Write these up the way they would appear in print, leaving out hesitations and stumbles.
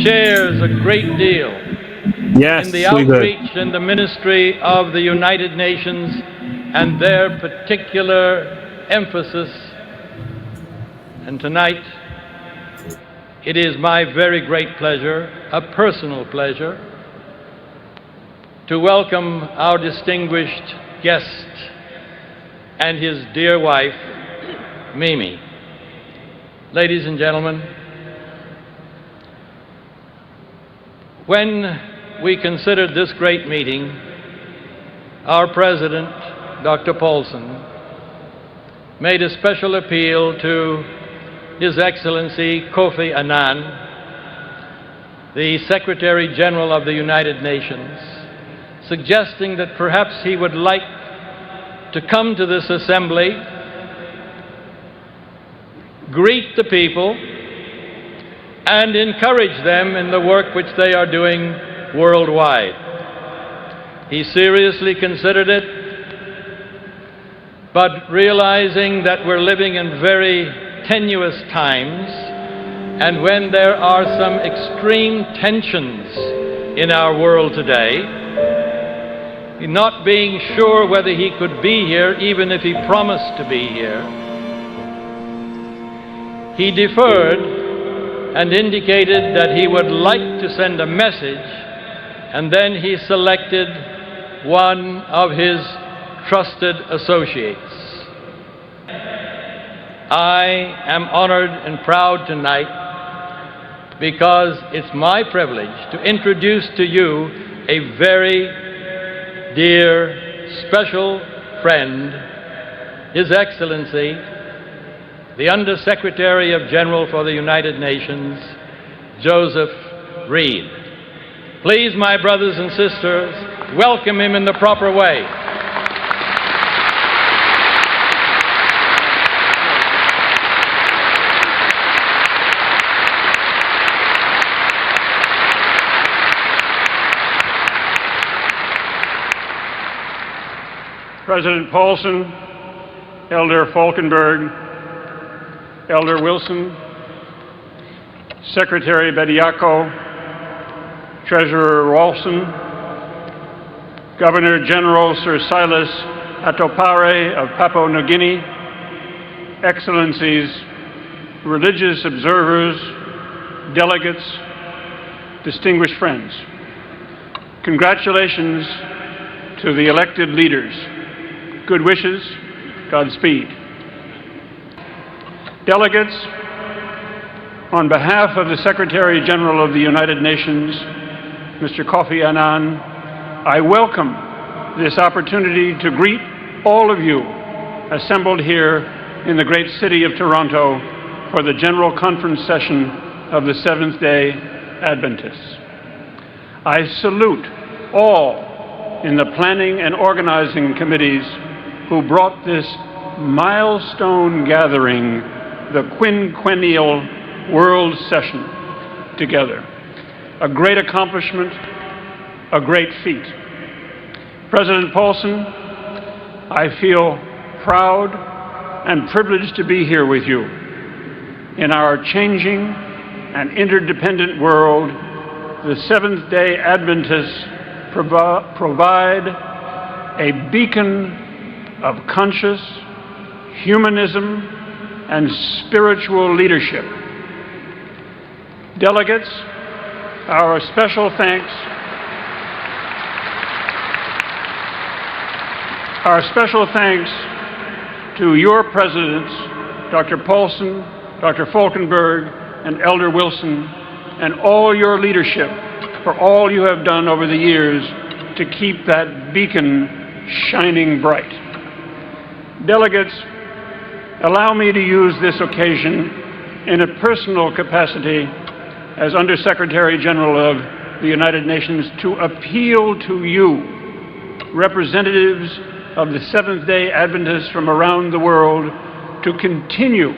shares a great deal Yes, in the we good. outreach and the ministry of the United Nations and their particular emphasis. And tonight, it is my very great pleasure, a personal pleasure, to welcome our distinguished guest and his dear wife, Mimi. Ladies and gentlemen, when we considered this great meeting, our President, Dr. Paulson, made a special appeal to His Excellency Kofi Annan, the Secretary General of the United Nations, suggesting that perhaps he would like to come to this assembly, greet the people, and encourage them in the work which they are doing worldwide. He seriously considered it, but realizing that we're living in very tenuous times, and when there are some extreme tensions in our world today, not being sure whether he could be here, even if he promised to be here, he deferred and indicated that he would like to send a message, and then he selected one of his trusted associates. I am honored and proud tonight because it's my privilege to introduce to you a very dear, special friend, His Excellency, the Undersecretary of General for the United Nations, Joseph Reed. Please, my brothers and sisters, welcome him in the proper way. President Paulson, Elder Falkenberg, Elder Wilson, Secretary Bediako, Treasurer Rawson, Governor General Sir Silas Atopare of Papua New Guinea, Excellencies, religious observers, delegates, distinguished friends. Congratulations to the elected leaders. Good wishes, Godspeed. Delegates, on behalf of the Secretary General of the United Nations, Mr. Kofi Annan, I welcome this opportunity to greet all of you assembled here in the great city of Toronto for the General Conference session of the Seventh-day Adventists. I salute all in the planning and organizing committees who brought this milestone gathering, the quinquennial World Session, together. A great accomplishment, a great feat. President Paulson, I feel proud and privileged to be here with you. In our changing and interdependent world, the Seventh-day Adventists provide a beacon of conscious humanism and spiritual leadership. Delegates, our special thanks to your presidents, Dr. Paulson, Dr. Falkenberg, and Elder Wilson, and all your leadership for all you have done over the years to keep that beacon shining bright. Delegates, allow me to use this occasion in a personal capacity as Undersecretary General of the United Nations to appeal to you, representatives of the Seventh-day Adventists from around the world, to continue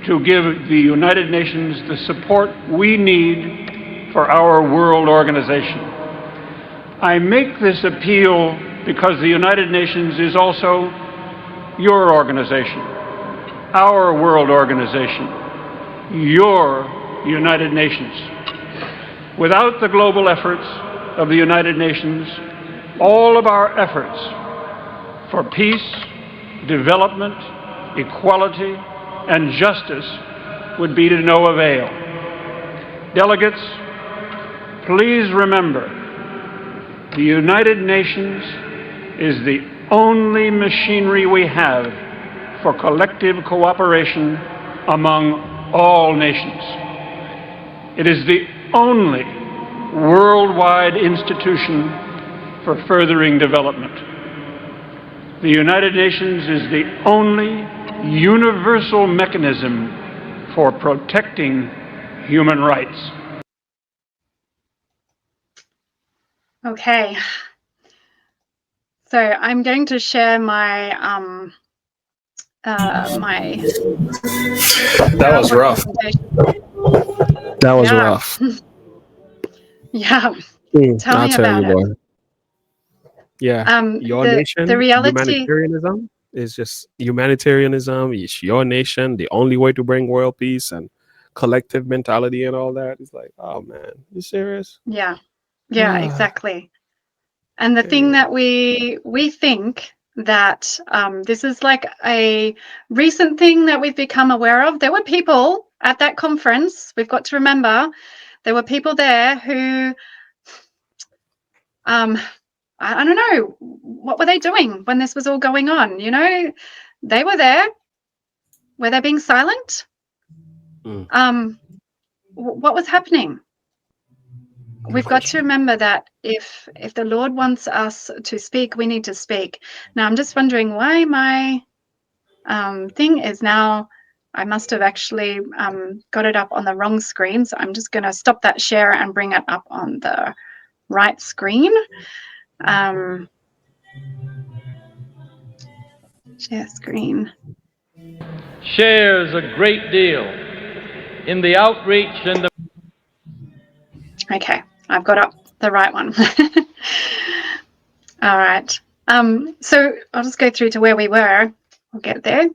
to give the United Nations the support we need for our world organization. I make this appeal because the United Nations is also your organization, our world organization, your United Nations. Without the global efforts of the United Nations, all of our efforts for peace, development, equality, and justice would be to no avail. Delegates, please remember, the United Nations is the only machinery we have for collective cooperation among all nations. It is the only worldwide institution for furthering development. The United Nations is the only universal mechanism for protecting human rights. Okay. So I'm going to share my That was rough. That was rough. Yeah. Tell I'll me tell about you, it. boy. Yeah. Your nation, the reality, humanitarianism is just humanitarianism. It's your nation. The only way to bring world peace and collective mentality and all that. It's like, oh man, you serious? Yeah, exactly. And the thing that we think that this is like a recent thing that we've become aware of. There were people at that conference. We've got to remember there were people there who, I don't know, what were they doing when this was all going on? You know, they were there. Were they being silent? What was happening? We've got to remember that if the Lord wants us to speak, we need to speak. Now, I'm just wondering why my thing is now, I must have actually got it up on the wrong screen. So I'm just going to stop that share and bring it up on the right screen. Share screen. Shares a great deal in the outreach and the... Okay, I've got up the right one. All right. So I'll just go through to where we were. We'll get there.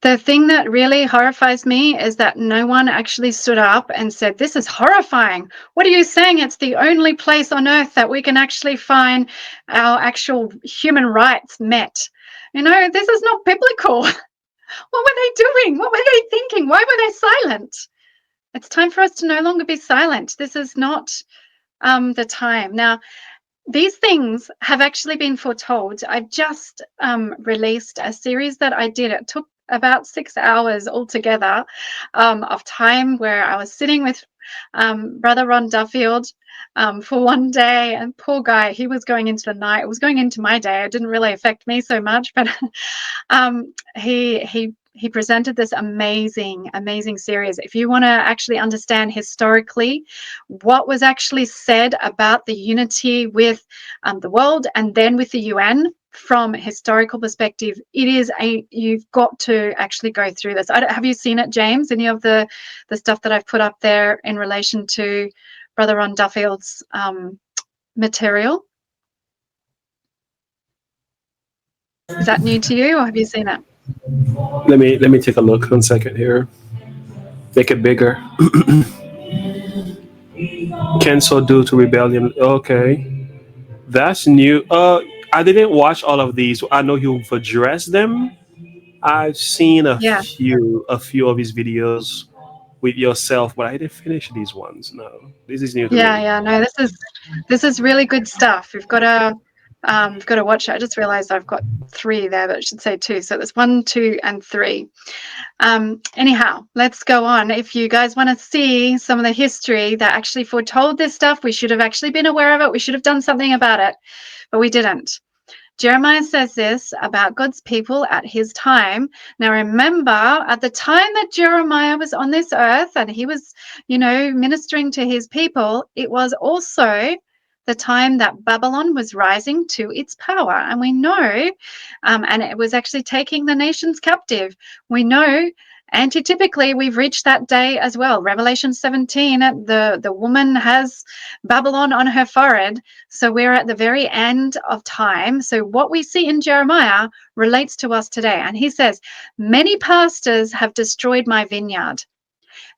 The thing that really horrifies me is that no one actually stood up and said, this is horrifying. What are you saying? It's the only place on earth that we can actually find our actual human rights met. You know, this is not biblical. What were they doing? What were they thinking? Why were they silent? It's time for us to no longer be silent. This is not the time. Now, these things have actually been foretold. I've just released a series that I did. It took about 6 hours altogether of time where I was sitting with Brother Ron Duffield for one day, and poor guy, he was going into the night. It was going into my day. It didn't really affect me so much, but he presented this amazing series. If you want to actually understand historically what was actually said about the unity with the world and then with the UN from a historical perspective, you've got to actually go through this. Have you seen it, James? Any of the stuff that I've put up there in relation to Brother Ron Duffield's material? Is that new to you, or have you seen it? Let me take a look. 1 second here. Make it bigger. Cancel due to rebellion. Okay, that's new. I didn't watch all of these. I know you've addressed them. I've seen a few of his videos with yourself, but I didn't finish these ones. No, this is new to me. No, this is really good stuff. We've got to watch it. I just realized I've got 3 there, but it should say 2. So there's 1, 2, and 3. Anyhow, let's go on. If you guys want to see some of the history that actually foretold this stuff, we should have actually been aware of it. We should have done something about it, but we didn't. Jeremiah says this about God's people at his time. Now, remember, at the time that Jeremiah was on this earth and he was, ministering to his people, it was also the time that Babylon was rising to its power. And we know, and it was actually taking the nations captive. We know, antitypically, we've reached that day as well. Revelation 17, the woman has Babylon on her forehead. So we're at the very end of time. So what we see in Jeremiah relates to us today. And he says, many pastors have destroyed my vineyard.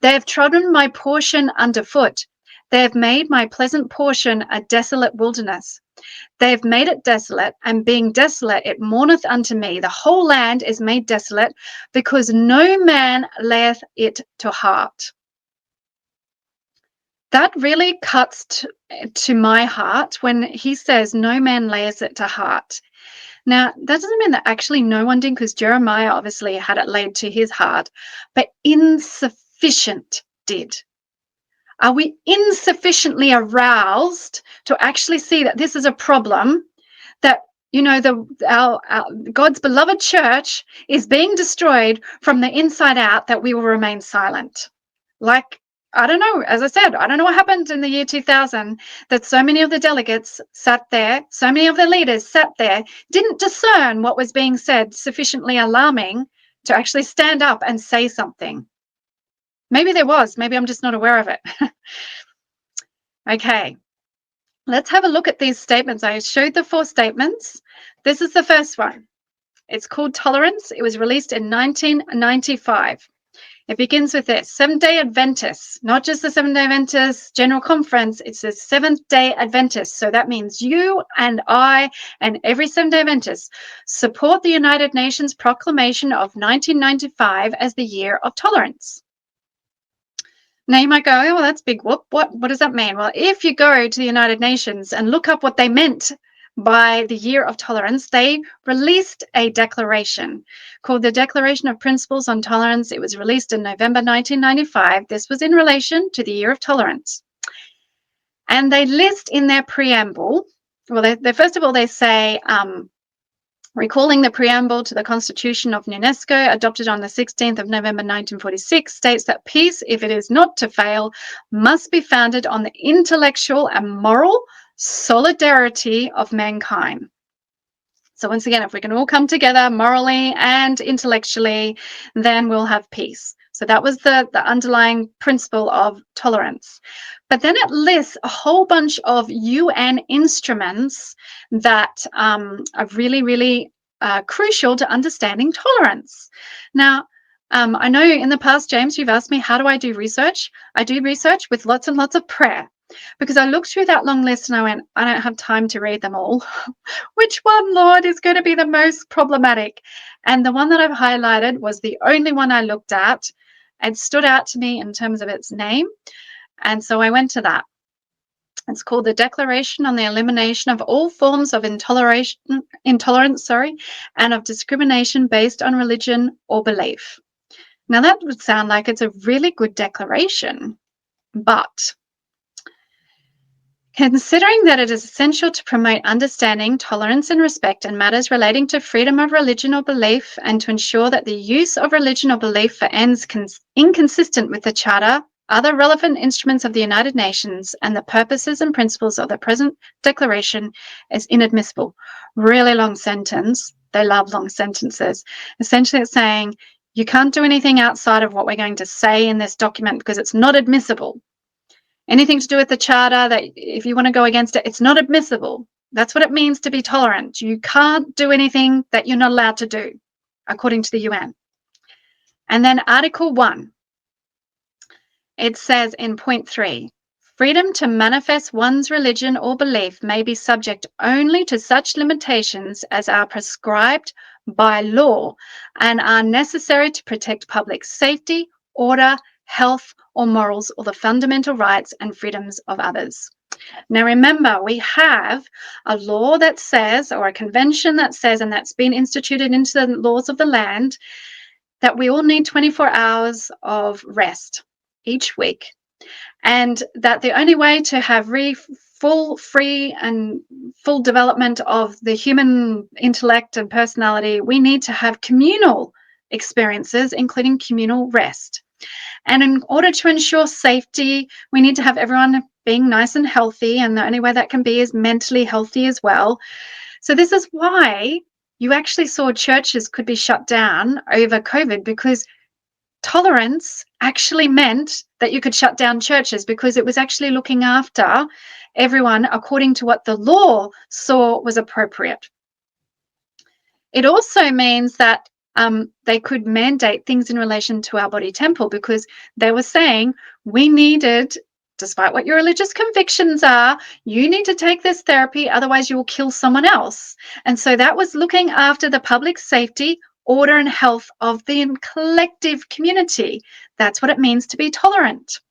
They have trodden my portion underfoot. They have made my pleasant portion a desolate wilderness. They have made it desolate, and being desolate, it mourneth unto me. The whole land is made desolate, because no man layeth it to heart. That really cuts to my heart when he says, no man layeth it to heart. Now, that doesn't mean that actually no one did, because Jeremiah obviously had it laid to his heart, but insufficient did. Are we insufficiently aroused to actually see that this is a problem, that, you know, our God's beloved church is being destroyed from the inside out, that we will remain silent? Like, I don't know, as I said, I don't know what happened in the year 2000, that so many of the delegates sat there, so many of the leaders sat there, didn't discern what was being said sufficiently alarming to actually stand up and say something. Maybe there was, maybe I'm just not aware of it. Okay, let's have a look at these statements. I showed the 4 statements. This is the first one. It's called Tolerance. It was released in 1995. It begins with this: Seventh-day Adventists, not just the Seventh-day Adventists General Conference, it's the Seventh-day Adventists. So that means you and I and every Seventh-day Adventist support the United Nations proclamation of 1995 as the year of tolerance. Now you might go, oh, well, that's big whoop. What does that mean? Well, if you go to the United Nations and look up what they meant by the year of tolerance, they released a declaration called the Declaration of Principles on Tolerance. It was released in November 1995. This was in relation to the year of tolerance. And they list in their preamble, well, they first of all, they say, recalling the preamble to the Constitution of UNESCO, adopted on the 16th of November 1946, states that peace, if it is not to fail, must be founded on the intellectual and moral solidarity of mankind. So once again, if we can all come together morally and intellectually, then we'll have peace. So that was the underlying principle of tolerance. But then it lists a whole bunch of UN instruments that are really, really crucial to understanding tolerance. Now, I know in the past, James, you've asked me, how do I do research? I do research with lots and lots of prayer, because I looked through that long list and I went, I don't have time to read them all. Which one, Lord, is going to be the most problematic? And the one that I've highlighted was the only one I looked at. It stood out to me in terms of its name. And so I went to that. It's called the Declaration on the Elimination of All Forms of Intolerance, and of Discrimination Based on Religion or Belief. Now, that would sound like it's a really good declaration, but considering that it is essential to promote understanding, tolerance, and respect in matters relating to freedom of religion or belief, and to ensure that the use of religion or belief for ends inconsistent with the Charter, other relevant instruments of the United Nations, and the purposes and principles of the present declaration is inadmissible. Really long sentence. They love long sentences. Essentially, it's saying you can't do anything outside of what we're going to say in this document because it's not admissible. Anything to do with the Charter, that if you want to go against it, it's not admissible. That's what it means to be tolerant. You can't do anything that you're not allowed to do, according to the UN. And then Article 1. It says in point 3, freedom to manifest one's religion or belief may be subject only to such limitations as are prescribed by law and are necessary to protect public safety, order, health, or morals, or the fundamental rights and freedoms of others. Now, remember, we have a law that says, or a convention that says, and that's been instituted into the laws of the land, that we all need 24 hours of rest each week, and that the only way to have full, free and full development of the human intellect and personality, we need to have communal experiences, including communal rest. And in order to ensure safety, we need to have everyone being nice and healthy, and the only way that can be is mentally healthy as well. So this is why you actually saw churches could be shut down over COVID, because tolerance actually meant that you could shut down churches, because it was actually looking after everyone according to what the law saw was appropriate. It also means that they could mandate things in relation to our body temple, because they were saying we needed despite what your religious convictions are, you need to take this therapy, otherwise you will kill someone else. And so that was looking after the public safety, order, and health of the collective community. That's what it means to be tolerant.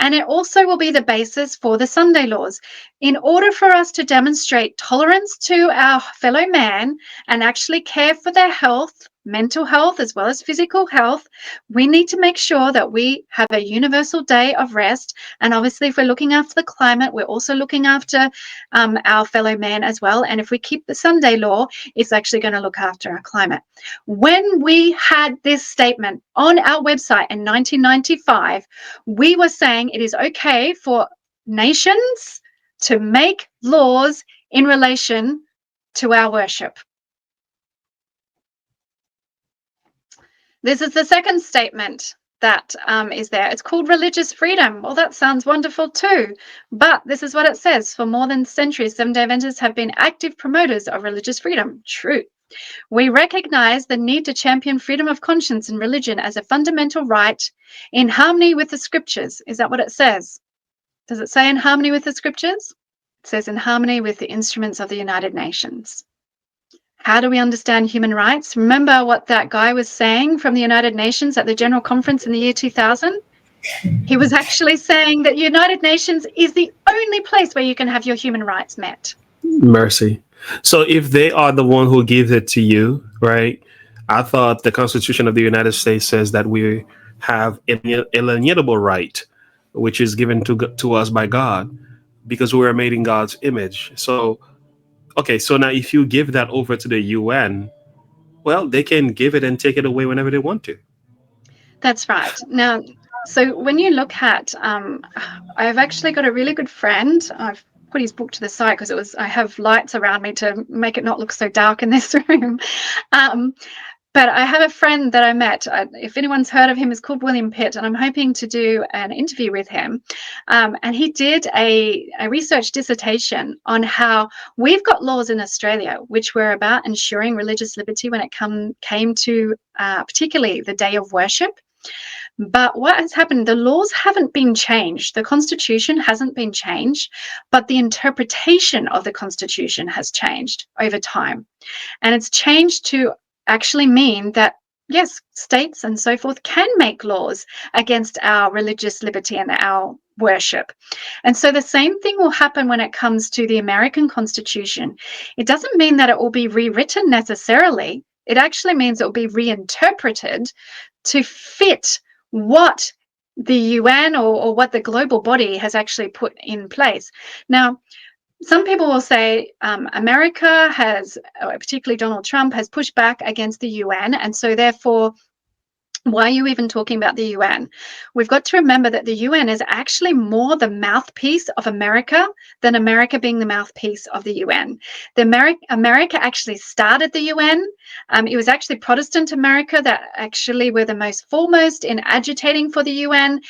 And it also will be the basis for the Sunday laws. In order for us to demonstrate tolerance to our fellow man and actually care for their health, mental health as well as physical health, we need to make sure that we have a universal day of rest. And obviously, if we're looking after the climate, we're also looking after our fellow man as well. And if we keep the Sunday law, it's actually going to look after our climate. When we had this statement on our website in 1995, we were saying it is okay for nations to make laws in relation to our worship. This is the second statement that is there. It's called religious freedom. Well, that sounds wonderful too. But this is what it says. For more than centuries, Seventh-day Adventists have been active promoters of religious freedom. True. We recognize the need to champion freedom of conscience and religion as a fundamental right in harmony with the scriptures. Is that what it says? Does it say in harmony with the scriptures? It says in harmony with the instruments of the United Nations. How do we understand human rights? Remember what that guy was saying from the United Nations at the General Conference in the year 2000? He was actually saying that United Nations is the only place where you can have your human rights met. Mercy. So if they are the one who gives it to you, right? I thought the Constitution of the United States says that we have an inalienable right, which is given to us by God because we are made in God's image. So, okay, so now if you give that over to the UN, well, they can give it and take it away whenever they want to. That's right. Now, so when you look at, I've actually got a really good friend. I've put his book to the side because I have lights around me to make it not look so dark in this room. But I have a friend that I met. If anyone's heard of him, is called William Pitt, and I'm hoping to do an interview with him. And he did a research dissertation on how we've got laws in Australia which were about ensuring religious liberty when it came to particularly the day of worship. But what has happened, the laws haven't been changed. The Constitution hasn't been changed, but the interpretation of the Constitution has changed over time. And it's changed to actually mean that, yes, states and so forth can make laws against our religious liberty and our worship. And so the same thing will happen when it comes to the American Constitution. It doesn't mean that it will be rewritten necessarily. It actually means it will be reinterpreted to fit what the UN or what the global body has actually put in place. Now, some people will say America has, particularly Donald Trump, has pushed back against the UN, and so therefore, why are you even talking about the UN? We've got to remember that the UN is actually more the mouthpiece of America than America being the mouthpiece of the UN. America actually started the UN. It was actually Protestant America that actually were the most foremost in agitating for the UN.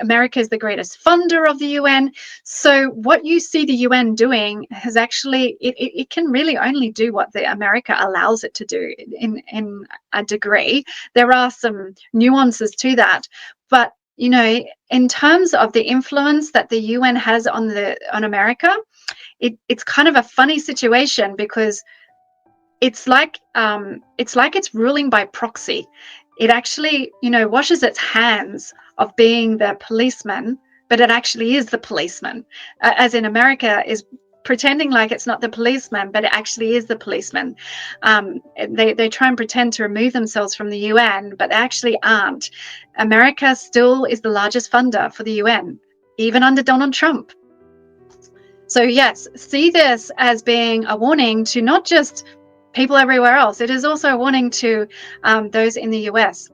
America is the greatest funder of the UN. So what you see the UN doing has actually, it can really only do what the America allows it to do in a degree. There are some nuances to that, but you know, in terms of the influence that the UN has on America, it's kind of a funny situation because it's like it's ruling by proxy. It actually, you know, washes its hands of being the policeman, but it actually is the policeman, as in America is pretending like it's not the policeman, but it actually is the policeman. They try and pretend to remove themselves from the UN, but they actually aren't. America still is the largest funder for the UN, even under Donald Trump. So yes, see this as being a warning to not just people everywhere else. It is also a warning to those in the US.